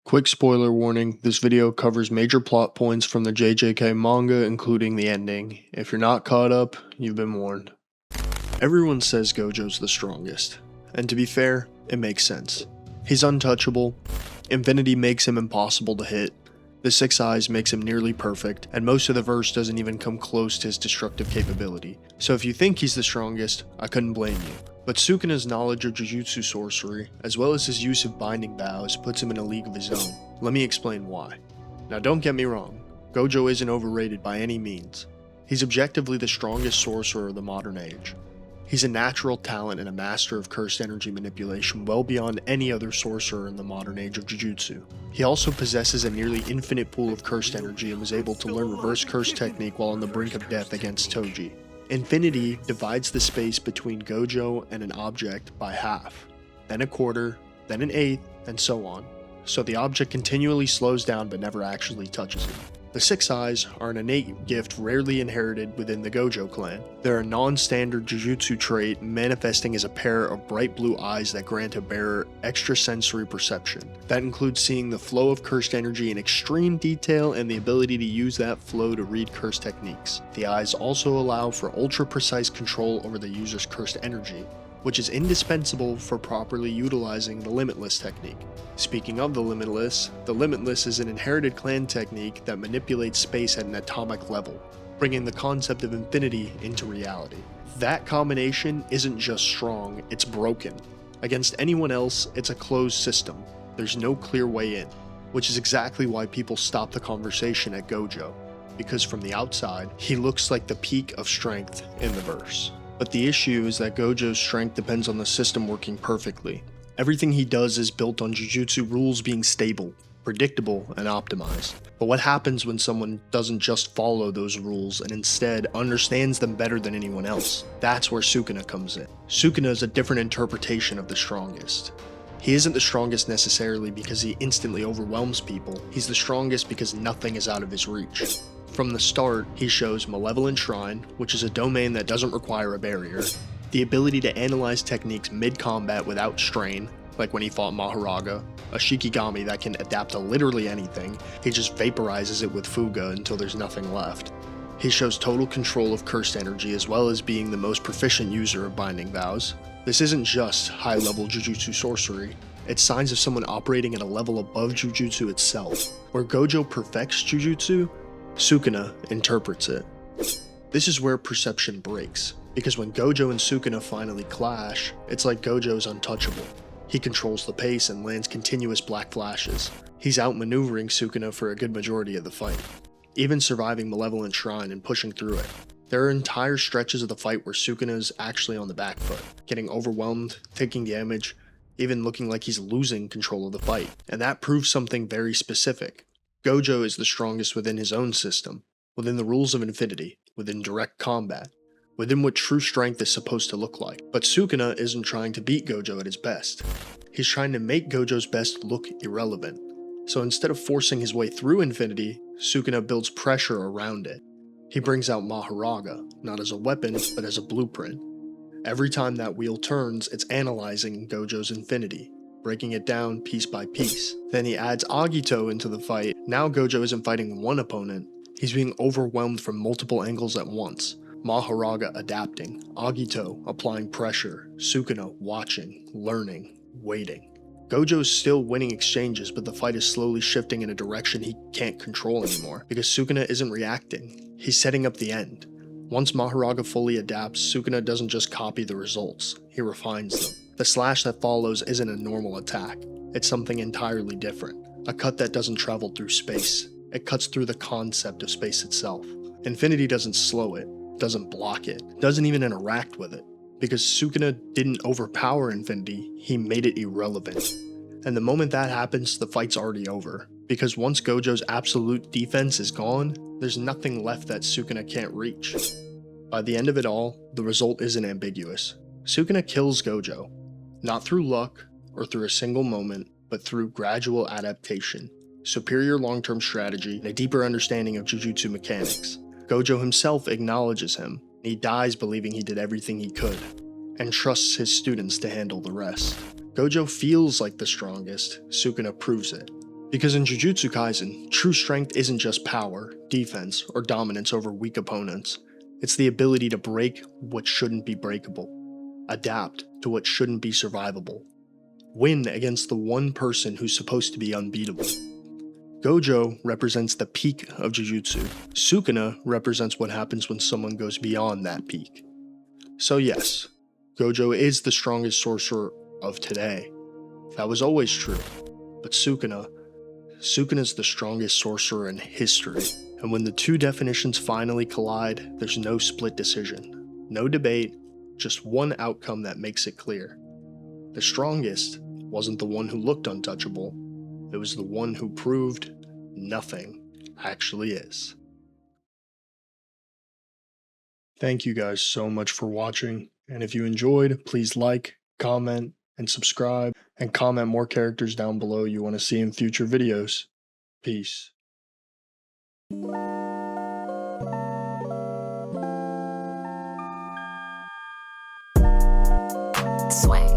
Quick spoiler warning, this video covers major plot points from the JJK manga, including the ending. If you're not caught up, you've been warned. Everyone says Gojo's the strongest, and to be fair, it makes sense. He's untouchable, Infinity makes him impossible to hit, the Six Eyes makes him nearly perfect, and most of the verse doesn't even come close to his destructive capability. So if you think he's the strongest, I couldn't blame you. But Sukuna's knowledge of Jujutsu sorcery, as well as his use of binding vows, puts him in a league of his own. Let me explain why. Now don't get me wrong, Gojo isn't overrated by any means. He's objectively the strongest sorcerer of the modern age. He's a natural talent and a master of cursed energy manipulation well beyond any other sorcerer in the modern age of Jujutsu. He also possesses a nearly infinite pool of cursed energy and was able to learn reverse curse technique while on the brink of death against Toji. Infinity divides the space between Gojo and an object by half, then a quarter, then an eighth, and so on. So the object continually slows down but never actually touches it. The Six Eyes are an innate gift rarely inherited within the Gojo clan. They're a non-standard Jujutsu trait manifesting as a pair of bright blue eyes that grant a bearer extrasensory perception. That includes seeing the flow of cursed energy in extreme detail and the ability to use that flow to read cursed techniques. The eyes also allow for ultra-precise control over the user's cursed energy, which is indispensable for properly utilizing the Limitless technique. Speaking of the Limitless is an inherited clan technique that manipulates space at an atomic level, bringing the concept of infinity into reality. That combination isn't just strong, it's broken. Against anyone else, it's a closed system. There's no clear way in, which is exactly why people stop the conversation at Gojo, because from the outside, he looks like the peak of strength in the verse. But the issue is that Gojo's strength depends on the system working perfectly. Everything he does is built on Jujutsu rules being stable, predictable, and optimized. But what happens when someone doesn't just follow those rules and instead understands them better than anyone else? That's where Sukuna comes in. Sukuna is a different interpretation of the strongest. He isn't the strongest necessarily because he instantly overwhelms people. He's the strongest because nothing is out of his reach. From the start, he shows Malevolent Shrine, which is a domain that doesn't require a barrier, the ability to analyze techniques mid-combat without strain, like when he fought Maharaga, a Shikigami that can adapt to literally anything, he just vaporizes it with Fuga until there's nothing left. He shows total control of cursed energy as well as being the most proficient user of binding vows. This isn't just high-level Jujutsu sorcery, it's signs of someone operating at a level above Jujutsu itself. Where Gojo perfects Jujutsu, Sukuna interprets it. This is where perception breaks, because when Gojo and Sukuna finally clash, it's like Gojo's untouchable. He controls the pace and lands continuous black flashes. He's outmaneuvering Sukuna for a good majority of the fight, even surviving Malevolent Shrine and pushing through it. There are entire stretches of the fight where Sukuna is actually on the back foot, getting overwhelmed, taking damage, even looking like he's losing control of the fight. And that proves something very specific. Gojo is the strongest within his own system, within the rules of infinity, within direct combat, within what true strength is supposed to look like. But Sukuna isn't trying to beat Gojo at his best. He's trying to make Gojo's best look irrelevant. So instead of forcing his way through infinity, Sukuna builds pressure around it. He brings out Maharaga, not as a weapon, but as a blueprint. Every time that wheel turns, it's analyzing Gojo's infinity, breaking it down piece by piece. Then he adds Agito into the fight. Now Gojo isn't fighting one opponent, he's being overwhelmed from multiple angles at once. Maharaga adapting, Agito applying pressure, Sukuna watching, learning, waiting. Gojo's still winning exchanges, but the fight is slowly shifting in a direction he can't control anymore, because Sukuna isn't reacting, he's setting up the end. Once Maharaga fully adapts, Sukuna doesn't just copy the results, he refines them. The slash that follows isn't a normal attack, it's something entirely different. A cut that doesn't travel through space, it cuts through the concept of space itself. Infinity doesn't slow it, doesn't block it, doesn't even interact with it. Because Sukuna didn't overpower Infinity, he made it irrelevant. And the moment that happens, the fight's already over. Because once Gojo's absolute defense is gone, there's nothing left that Sukuna can't reach. By the end of it all, the result isn't ambiguous. Sukuna kills Gojo. Not through luck, or through a single moment, but through gradual adaptation, superior long-term strategy, and a deeper understanding of Jujutsu mechanics. Gojo himself acknowledges him. He dies believing he did everything he could, and trusts his students to handle the rest. Gojo feels like the strongest, Sukuna proves it. Because in Jujutsu Kaisen, true strength isn't just power, defense, or dominance over weak opponents. It's the ability to break what shouldn't be breakable, adapt to what shouldn't be survivable, win against the one person who's supposed to be unbeatable. Gojo represents the peak of Jujutsu. Sukuna represents what happens when someone goes beyond that peak. So yes, Gojo is the strongest sorcerer of today. That was always true. But Sukuna's the strongest sorcerer in history. And when the two definitions finally collide, there's no split decision. No debate, just one outcome that makes it clear. The strongest wasn't the one who looked untouchable. It was the one who proved nothing actually is. Thank you guys so much for watching, and if you enjoyed, please like, comment, and subscribe, and comment more characters down below you want to see in future videos. Peace. Sway.